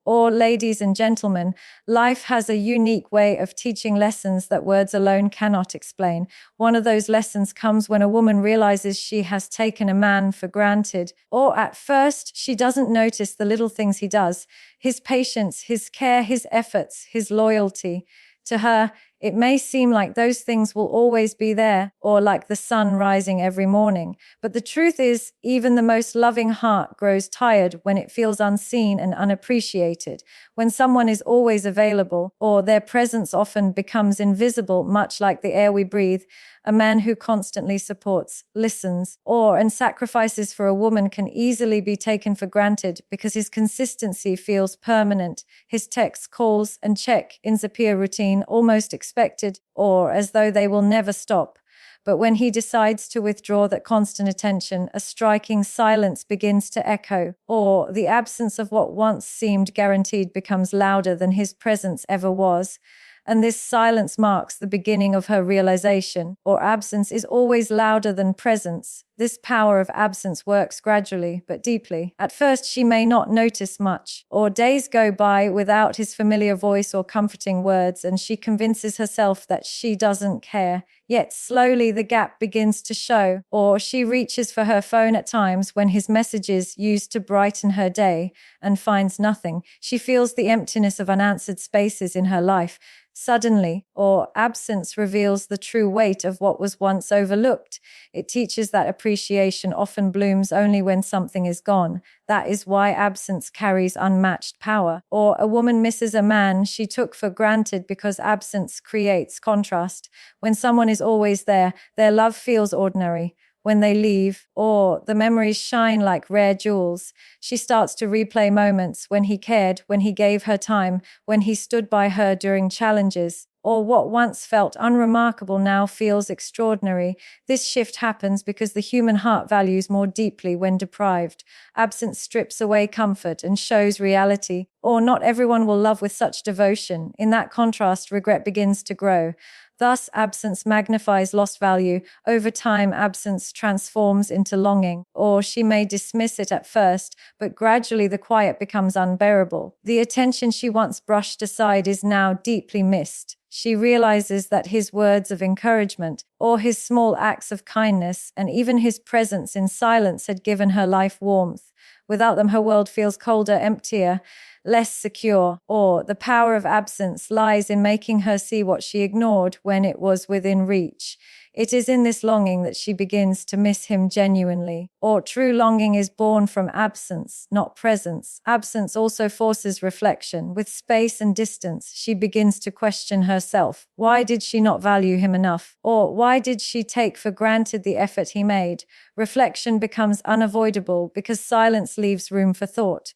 Or, ladies and gentlemen, life has a unique way of teaching lessons that words alone cannot explain. One of those lessons comes when a woman realizes she has taken a man for granted, or at first she doesn't notice the little things he does, his patience, his care, his efforts, his loyalty. To her, it may seem like those things will always be there, or like the sun rising every morning. But the truth is, even the most loving heart grows tired when it feels unseen and unappreciated. When someone is always available, or their presence often becomes invisible, much like the air we breathe, a man who constantly supports, listens, and sacrifices for a woman can easily be taken for granted because his consistency feels permanent. His texts, calls, and check-ins appear routine, almost expected, or as though they will never stop. But when he decides to withdraw that constant attention, a striking silence begins to echo, or the absence of what once seemed guaranteed becomes louder than his presence ever was. And this silence marks the beginning of her realization, or absence is always louder than presence. This power of absence works gradually but deeply. At first, she may not notice much, or days go by without his familiar voice or comforting words, and she convinces herself that she doesn't care. Yet slowly the gap begins to show, or she reaches for her phone at times when his messages used to brighten her day and finds nothing. She feels the emptiness of unanswered spaces in her life. Suddenly, or absence reveals the true weight of what was once overlooked. It teaches that appreciation often blooms only when something is gone. That is why absence carries unmatched power. Or a woman misses a man she took for granted because absence creates contrast. When someone is always there, their love feels ordinary. When they leave, or the memories shine like rare jewels. She starts to replay moments when he cared, when he gave her time, when he stood by her during challenges, or what once felt unremarkable now feels extraordinary. This shift happens because the human heart values more deeply when deprived. Absence strips away comfort and shows reality, or not everyone will love with such devotion. In that contrast, regret begins to grow. Thus, absence magnifies lost value. Over time, absence transforms into longing, or she may dismiss it at first, but gradually the quiet becomes unbearable. The attention she once brushed aside is now deeply missed. She realizes that his words of encouragement, or his small acts of kindness, and even his presence in silence had given her life warmth. Without them, her world feels colder, emptier, less secure, or the power of absence lies in making her see what she ignored when it was within reach. It is in this longing that she begins to miss him genuinely. Or true longing is born from absence, not presence. Absence also forces reflection. With space and distance, she begins to question herself. Why did she not value him enough? Or why did she take for granted the effort he made? Reflection becomes unavoidable because silence leaves room for thought.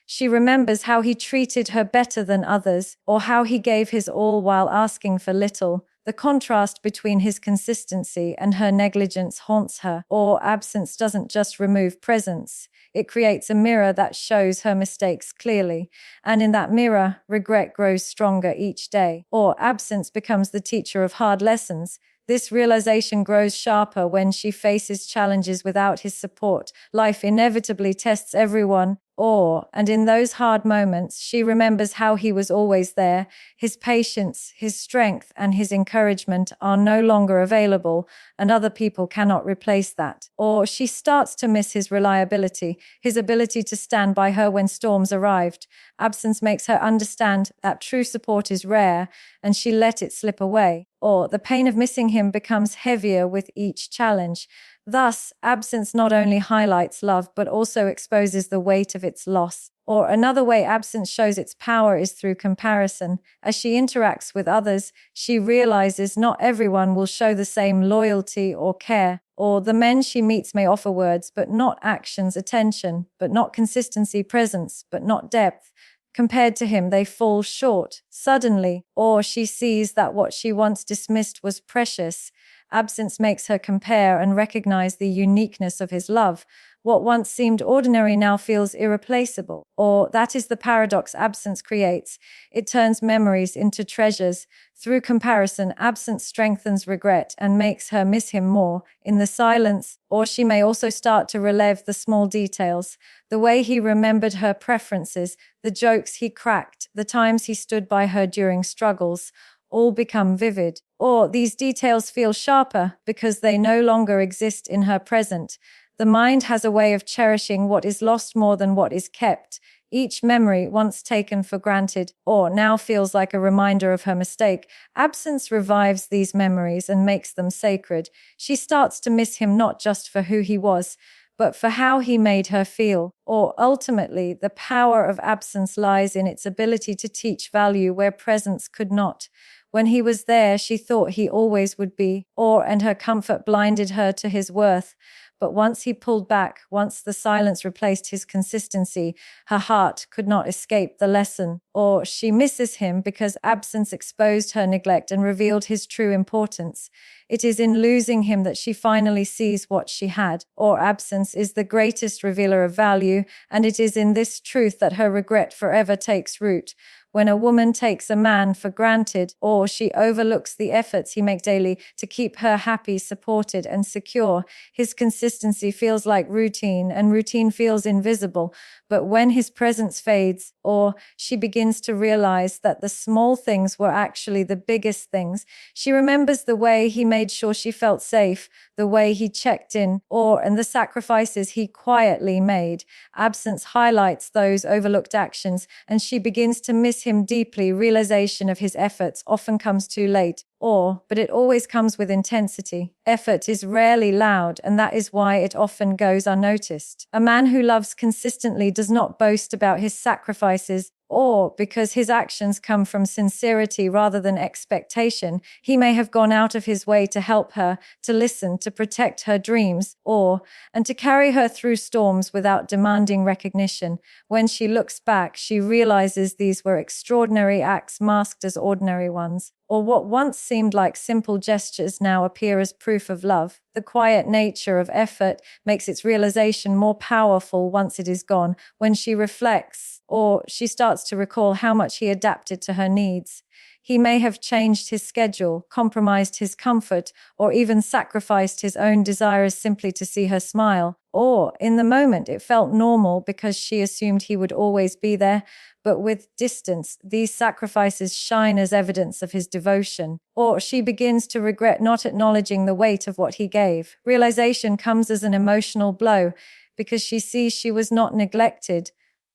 She remembers how he treated her better than others, or how he gave his all while asking for little. The contrast between his consistency and her negligence haunts her. Or absence doesn't just remove presence. It creates a mirror that shows her mistakes clearly. And in that mirror, regret grows stronger each day. Or absence becomes the teacher of hard lessons. This realization grows sharper when she faces challenges without his support. Life inevitably tests everyone, and in those hard moments, she remembers how he was always there. His patience, his strength, and his encouragement are no longer available, and other people cannot replace that. Or she starts to miss his reliability, his ability to stand by her when storms arrived. Absence makes her understand that true support is rare, and she let it slip away. Or the pain of missing him becomes heavier with each challenge. Thus, absence not only highlights love but also exposes the weight of its loss. Or another way absence shows its power is through comparison. As she interacts with others, she realizes not everyone will show the same loyalty or care. Or the men she meets may offer words but not actions, attention but not consistency, presence but not depth. Compared to him, they fall short suddenly, or she sees that what she once dismissed was precious. Absence makes her compare and recognize the uniqueness of his love. What once seemed ordinary now feels irreplaceable. Or that is the paradox absence creates. It turns memories into treasures. Through comparison, absence strengthens regret and makes her miss him more in the silence, or she may also start to relive the small details, the way he remembered her preferences, the jokes he cracked, the times he stood by her during struggles, all become vivid. Or these details feel sharper because they no longer exist in her present. The mind has a way of cherishing what is lost more than what is kept. Each memory, once taken for granted, or now feels like a reminder of her mistake. Absence revives these memories and makes them sacred. She starts to miss him not just for who he was, but for how he made her feel. Or ultimately, the power of absence lies in its ability to teach value where presence could not. When he was there, she thought he always would be, and her comfort blinded her to his worth. But once he pulled back, once the silence replaced his consistency, her heart could not escape the lesson. Or she misses him because absence exposed her neglect and revealed his true importance. It is in losing him that she finally sees what she had. Or absence is the greatest revealer of value, and it is in this truth that her regret forever takes root. When a woman takes a man for granted, or she overlooks the efforts he makes daily to keep her happy, supported, and secure, his consistency feels like routine, and routine feels invisible. But when his presence fades, or she begins to realize that the small things were actually the biggest things, she remembers the way he made sure she felt safe, the way he checked in, and the sacrifices he quietly made. Absence highlights those overlooked actions, and she begins to miss him deeply. Realization of his efforts often comes too late, but it always comes with intensity. Effort is rarely loud, and that is why it often goes unnoticed. A man who loves consistently does not boast about his sacrifices, or because his actions come from sincerity rather than expectation. He may have gone out of his way to help her, to listen, to protect her dreams, and to carry her through storms without demanding recognition. When she looks back, she realizes these were extraordinary acts masked as ordinary ones. Or what once seemed like simple gestures now appear as proof of love. The quiet nature of effort makes its realization more powerful once it is gone. When she reflects, or she starts to recall how much he adapted to her needs. He may have changed his schedule, compromised his comfort, or even sacrificed his own desires simply to see her smile. Or, in the moment, it felt normal because she assumed he would always be there. But with distance, these sacrifices shine as evidence of his devotion. Or she begins to regret not acknowledging the weight of what he gave. Realization comes as an emotional blow because she sees she was not neglected.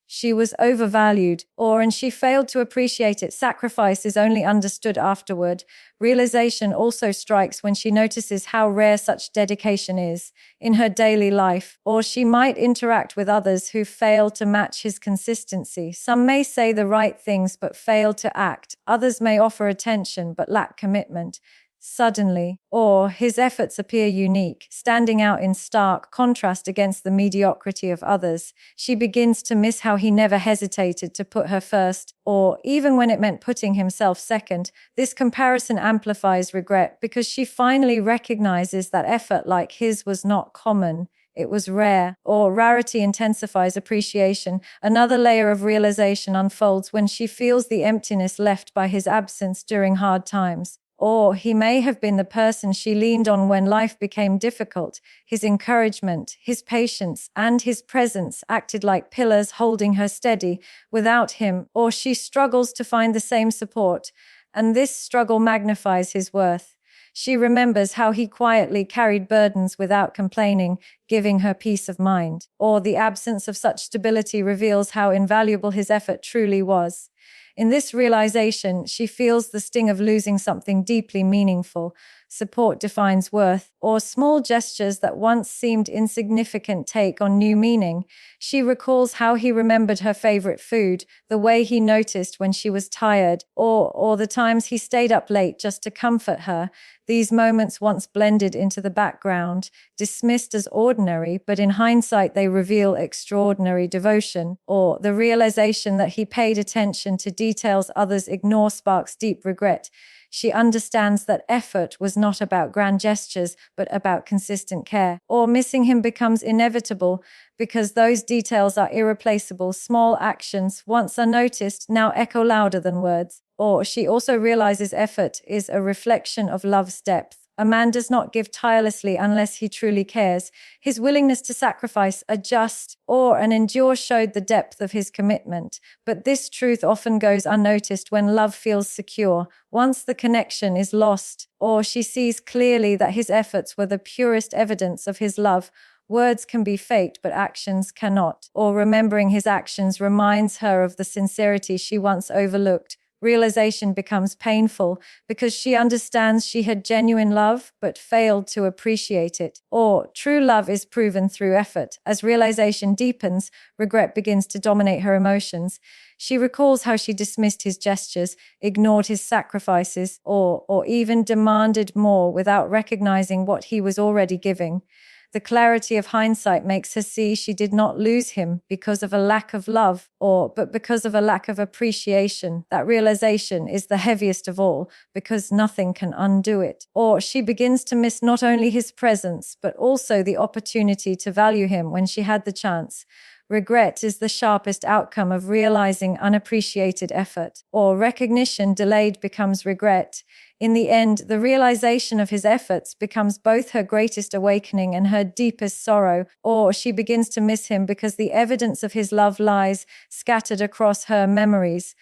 She was overvalued, and she failed to appreciate it. Sacrifice is only understood afterward. Realization also strikes when she notices how rare such dedication is in her daily life, or she might interact with others who fail to match his consistency. Some may say the right things but fail to act. Others may offer attention but lack commitment. Suddenly, or his efforts appear unique, standing out in stark contrast against the mediocrity of others. She begins to miss how he never hesitated to put her first, or even when it meant putting himself second. This comparison amplifies regret because she finally recognizes that effort like his was not common. It was rare, or rarity intensifies appreciation. Another layer of realization unfolds when she feels the emptiness left by his absence during hard times. Or he may have been the person she leaned on when life became difficult. His encouragement, his patience, and his presence acted like pillars holding her steady. Without him, or she struggles to find the same support, and this struggle magnifies his worth. She remembers how he quietly carried burdens without complaining, giving her peace of mind. Or the absence of such stability reveals how invaluable his effort truly was. In this realization, she feels the sting of losing something deeply meaningful. Support defines worth, or small gestures that once seemed insignificant take on new meaning. She recalls how he remembered her favorite food, the way he noticed when she was tired, or the times he stayed up late just to comfort her. These moments once blended into the background, dismissed as ordinary, but in hindsight they reveal extraordinary devotion, or the realization that he paid attention to details others ignore sparks deep regret. she understands that effort was not about grand gestures, but about consistent care. Or missing him becomes inevitable because those details are irreplaceable. Small actions, once unnoticed, now echo louder than words. Or she also realizes effort is a reflection of love's depth. A man does not give tirelessly unless he truly cares. His willingness to sacrifice, adjust, or and endure showed the depth of his commitment. But this truth often goes unnoticed when love feels secure. Once the connection is lost, or she sees clearly that his efforts were the purest evidence of his love. Words can be faked, but actions cannot. Or remembering his actions reminds her of the sincerity she once overlooked. Realization becomes painful because she understands she had genuine love but failed to appreciate it. Or true love is proven through effort. As realization deepens, regret begins to dominate her emotions. She recalls how she dismissed his gestures, ignored his sacrifices, or even demanded more without recognizing what he was already giving. The clarity of hindsight makes her see she did not lose him because of a lack of love, but because of a lack of appreciation. That realization is the heaviest of all because nothing can undo it. Or she begins to miss not only his presence, but also the opportunity to value him when she had the chance. Regret is the sharpest outcome of realizing unappreciated effort, or recognition delayed becomes regret. In the end, the realization of his efforts becomes both her greatest awakening and her deepest sorrow, or she begins to miss him because the evidence of his love lies scattered across her memories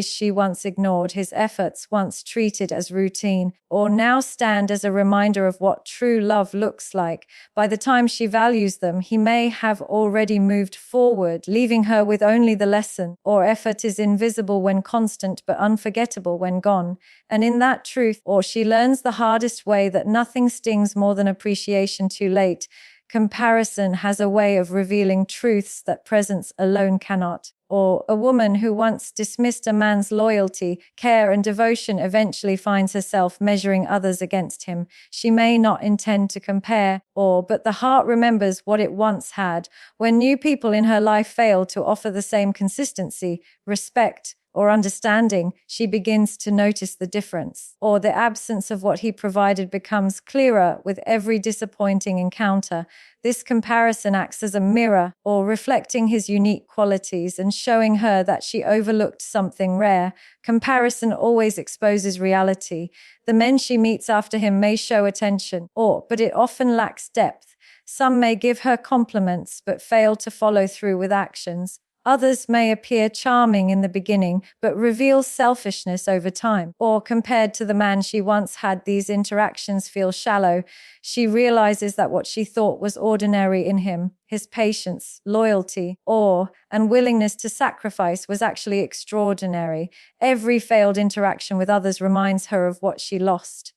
she once ignored, his efforts once treated as routine, or now stand as a reminder of what true love looks like. By the time she values them, he may have already moved forward, leaving her with only the lesson. Or effort is invisible when constant, but unforgettable when gone. And in that truth, or she learns the hardest way that nothing stings more than appreciation too late. Comparison has a way of revealing truths that presence alone cannot. Or a woman who once dismissed a man's loyalty, care, and devotion eventually finds herself measuring others against him. She may not intend to compare, but the heart remembers what it once had. When new people in her life fail to offer the same consistency, respect, or understanding, she begins to notice the difference, or the absence of what he provided becomes clearer with every disappointing encounter. This comparison acts as a mirror, or reflecting his unique qualities and showing her that she overlooked something rare. Comparison always exposes reality. The men she meets after him may show attention, but it often lacks depth. Some may give her compliments but fail to follow through with actions. Others may appear charming in the beginning, but reveal selfishness over time. Or compared to the man she once had, these interactions feel shallow. She realizes that what she thought was ordinary in him, his patience, loyalty, and willingness to sacrifice, was actually extraordinary. Every failed interaction with others reminds her of what she lost.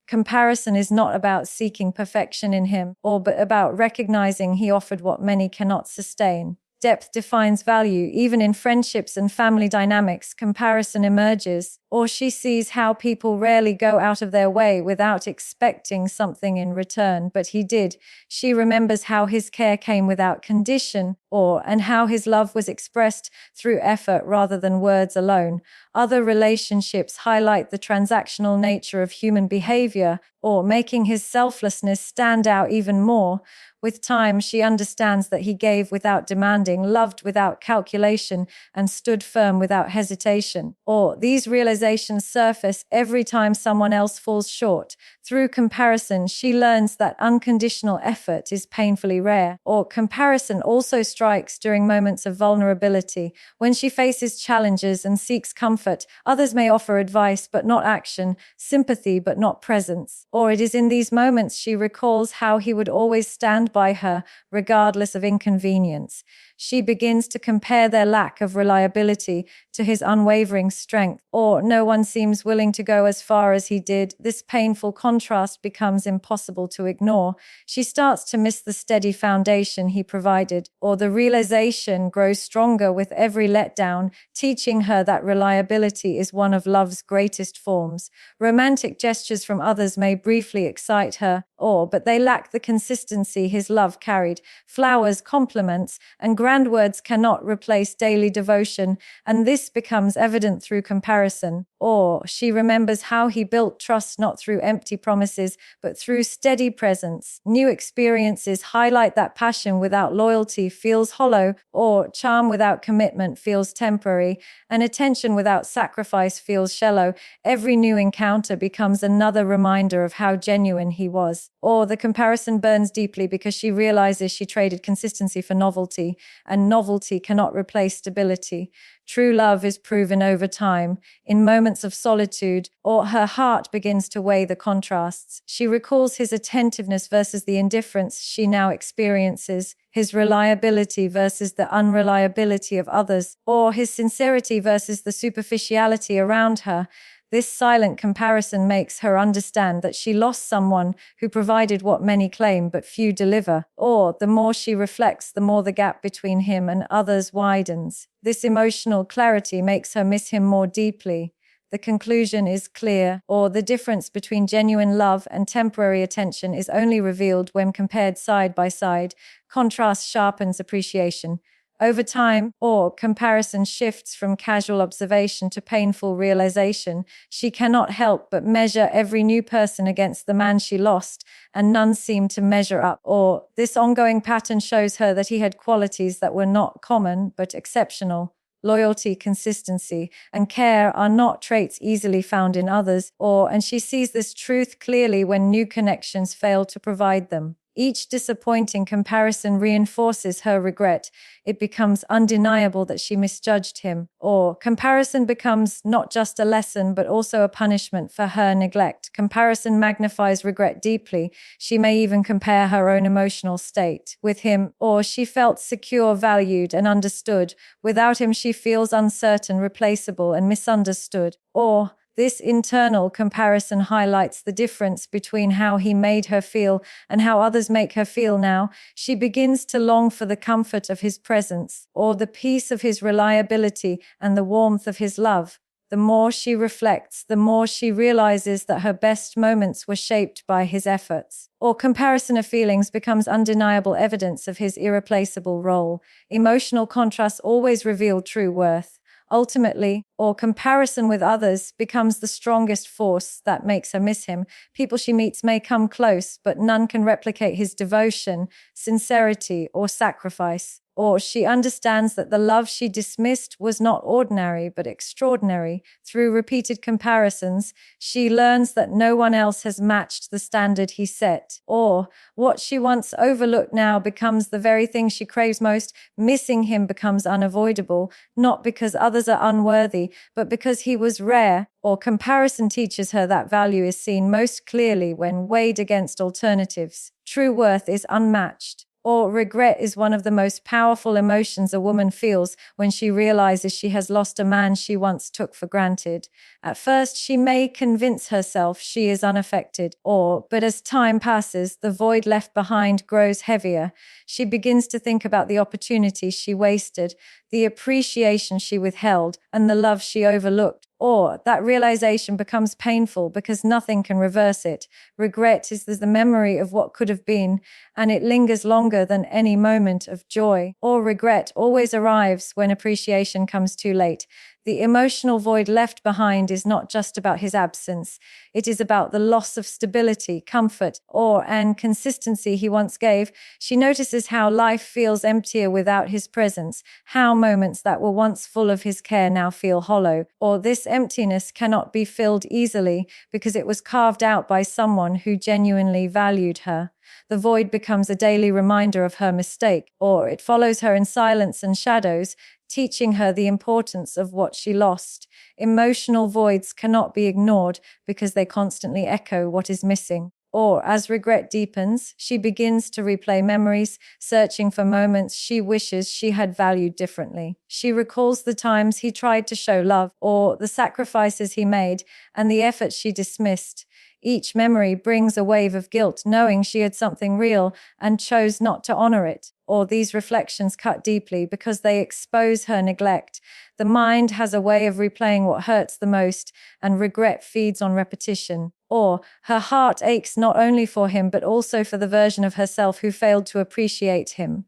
Comparison is not about seeking perfection in him, but about recognizing he offered what many cannot sustain. Depth defines value. Even in friendships and family dynamics, comparison emerges, or she sees how people rarely go out of their way without expecting something in return, but he did. She remembers how his care came without condition, and how his love was expressed through effort rather than words alone. Other relationships highlight the transactional nature of human behavior, making his selflessness stand out even more. With time, she understands that he gave without demanding, loved without calculation, and stood firm without hesitation. These realizations surface every time someone else falls short. Through comparison, she learns that unconditional effort is painfully rare. Comparison also strikes during moments of vulnerability. When she faces challenges and seeks comfort, others may offer advice but not action, sympathy but not presence. It is in these moments she recalls how he would always stand by her, regardless of inconvenience. She begins to compare their lack of reliability to his unwavering strength, no one seems willing to go as far as he did. This painful contrast becomes impossible to ignore. She starts to miss the steady foundation he provided, the realization grows stronger with every letdown, teaching her that reliability is one of love's greatest forms. Romantic gestures from others may briefly excite her, but they lack the consistency his love carried. Flowers, compliments, and gratitude grand words cannot replace daily devotion, and this becomes evident through comparison. Or she remembers how he built trust not through empty promises, but through steady presence. New experiences highlight that passion without loyalty feels hollow, or charm without commitment feels temporary, and attention without sacrifice feels shallow. Every new encounter becomes another reminder of how genuine he was. Or the comparison burns deeply because she realizes she traded consistency for novelty, and novelty cannot replace stability. True love is proven over time, in moments of solitude, or her heart begins to weigh the contrasts. She recalls his attentiveness versus the indifference she now experiences, his reliability versus the unreliability of others, or his sincerity versus the superficiality around her. This silent comparison makes her understand that she lost someone who provided what many claim but few deliver. Or, the more she reflects, the more the gap between him and others widens. This emotional clarity makes her miss him more deeply. The conclusion is clear, or the difference between genuine love and temporary attention is only revealed when compared side by side. Contrast sharpens appreciation. Over time, or comparison shifts from casual observation to painful realization. She cannot help but measure every new person against the man she lost, and none seem to measure up. Or this ongoing pattern shows her that he had qualities that were not common but exceptional. Loyalty, consistency, and care are not traits easily found in others, and she sees this truth clearly when new connections fail to provide them. Each disappointing comparison reinforces her regret. It becomes undeniable that she misjudged him. Or comparison becomes not just a lesson, but also a punishment for her neglect. Comparison magnifies regret deeply. She may even compare her own emotional state with him, or she felt secure, valued, and understood. Without him, she feels uncertain, replaceable, and misunderstood. Or this internal comparison highlights the difference between how he made her feel and how others make her feel now. She begins to long for the comfort of his presence, or the peace of his reliability and the warmth of his love. The more she reflects, the more she realizes that her best moments were shaped by his efforts. Or comparison of feelings becomes undeniable evidence of his irreplaceable role. Emotional contrasts always reveal true worth. Ultimately, or comparison with others becomes the strongest force that makes her miss him. People she meets may come close, but none can replicate his devotion, sincerity, or sacrifice. Or she understands that the love she dismissed was not ordinary, but extraordinary. Through repeated comparisons, she learns that no one else has matched the standard he set. Or what she once overlooked now becomes the very thing she craves most. Missing him becomes unavoidable, not because others are unworthy, but because he was rare. Or comparison teaches her that value is seen most clearly when weighed against alternatives. True worth is unmatched. Or regret is one of the most powerful emotions a woman feels when she realizes she has lost a man she once took for granted. At first, she may convince herself she is unaffected, but as time passes, the void left behind grows heavier. She begins to think about the opportunities she wasted, the appreciation she withheld, and the love she overlooked. Or that realization becomes painful because nothing can reverse it. Regret is the memory of what could have been, and it lingers longer than any moment of joy. Or regret always arrives when appreciation comes too late. The emotional void left behind is not just about his absence. It is about the loss of stability, comfort, and consistency he once gave. She notices how life feels emptier without his presence, how moments that were once full of his care now feel hollow. Or this emptiness cannot be filled easily because it was carved out by someone who genuinely valued her. The void becomes a daily reminder of her mistake, or it follows her in silence and shadows, teaching her the importance of what she lost. Emotional voids cannot be ignored because they constantly echo what is missing. Or, as regret deepens, she begins to replay memories, searching for moments she wishes she had valued differently. She recalls the times he tried to show love, or the sacrifices he made, and the efforts she dismissed. Each memory brings a wave of guilt, knowing she had something real and chose not to honor it. Or these reflections cut deeply because they expose her neglect. The mind has a way of replaying what hurts the most, and regret feeds on repetition. Or her heart aches not only for him, but also for the version of herself who failed to appreciate him.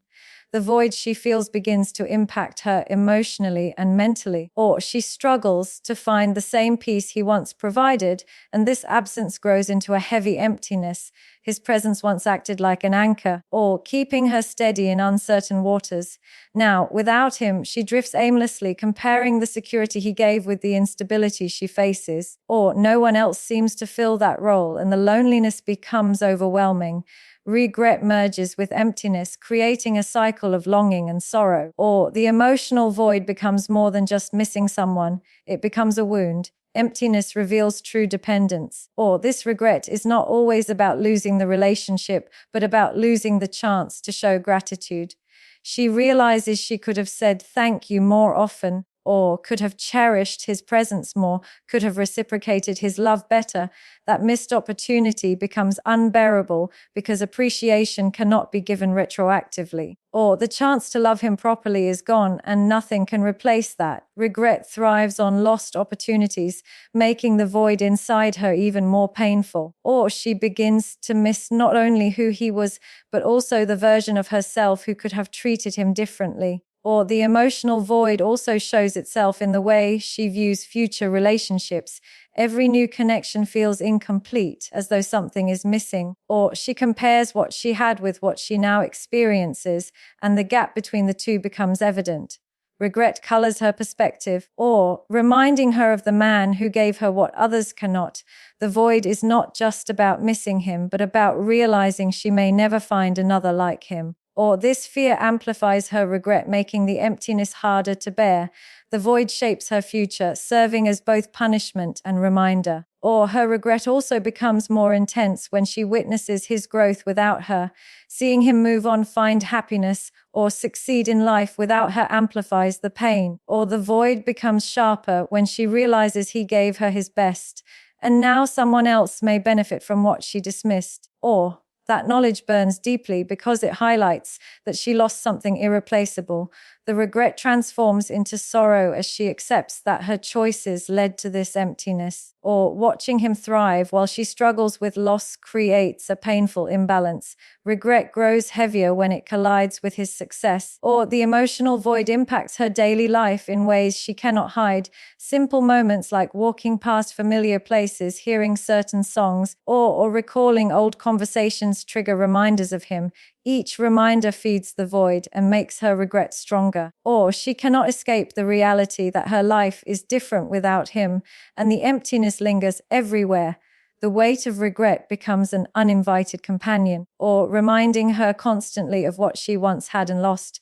the void she feels begins to impact her emotionally and mentally, or she struggles to find the same peace he once provided, and this absence grows into a heavy emptiness. His presence once acted like an anchor, or keeping her steady in uncertain waters. Now, without him, she drifts aimlessly, comparing the security he gave with the instability she faces, or no one else seems to fill that role, and the loneliness becomes overwhelming. Regret merges with emptiness, creating a cycle of longing and sorrow. Or the emotional void becomes more than just missing someone, it becomes a wound. Emptiness reveals true dependence. Or this regret is not always about losing the relationship, but about losing the chance to show gratitude. She realizes she could have said thank you more often, or could have cherished his presence more, could have reciprocated his love better. That missed opportunity becomes unbearable because appreciation cannot be given retroactively. Or the chance to love him properly is gone and nothing can replace that. Regret thrives on lost opportunities, making the void inside her even more painful. Or she begins to miss not only who he was, but also the version of herself who could have treated him differently. Or the emotional void also shows itself in the way she views future relationships. Every new connection feels incomplete, as though something is missing. Or she compares what she had with what she now experiences, and the gap between the two becomes evident. Regret colors her perspective, or reminding her of the man who gave her what others cannot. The void is not just about missing him, but about realizing she may never find another like him. Or this fear amplifies her regret, making the emptiness harder to bear. The void shapes her future, serving as both punishment and reminder. Or her regret also becomes more intense when she witnesses his growth without her. Seeing him move on, find happiness, or succeed in life without her amplifies the pain. Or the void becomes sharper when she realizes he gave her his best, and now someone else may benefit from what she dismissed. Or that knowledge burns deeply because it highlights that she lost something irreplaceable. The regret transforms into sorrow as she accepts that her choices led to this emptiness. Or watching him thrive while she struggles with loss creates a painful imbalance. Regret grows heavier when it collides with his success. Or the emotional void impacts her daily life in ways she cannot hide. Simple moments like walking past familiar places, hearing certain songs, or recalling old conversations trigger reminders of him. Each reminder feeds the void and makes her regret stronger. Or she cannot escape the reality that her life is different without him, and the emptiness lingers everywhere. The weight of regret becomes an uninvited companion, or reminding her constantly of what she once had and lost.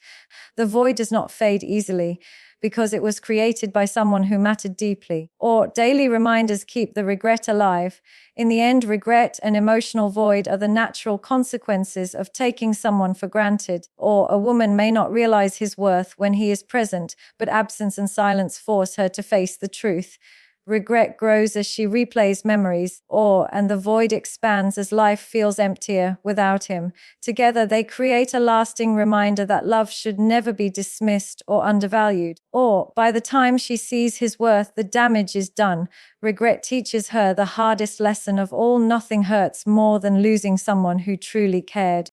The void does not fade easily, because it was created by someone who mattered deeply. Or daily reminders keep the regret alive. In the end, regret and emotional void are the natural consequences of taking someone for granted. Or a woman may not realize his worth when he is present, but absence and silence force her to face the truth. Regret grows as she replays memories, and the void expands as life feels emptier without him. Together, they create a lasting reminder that love should never be dismissed or undervalued. Or, by the time she sees his worth, the damage is done. Regret teaches her the hardest lesson of all: nothing hurts more than losing someone who truly cared.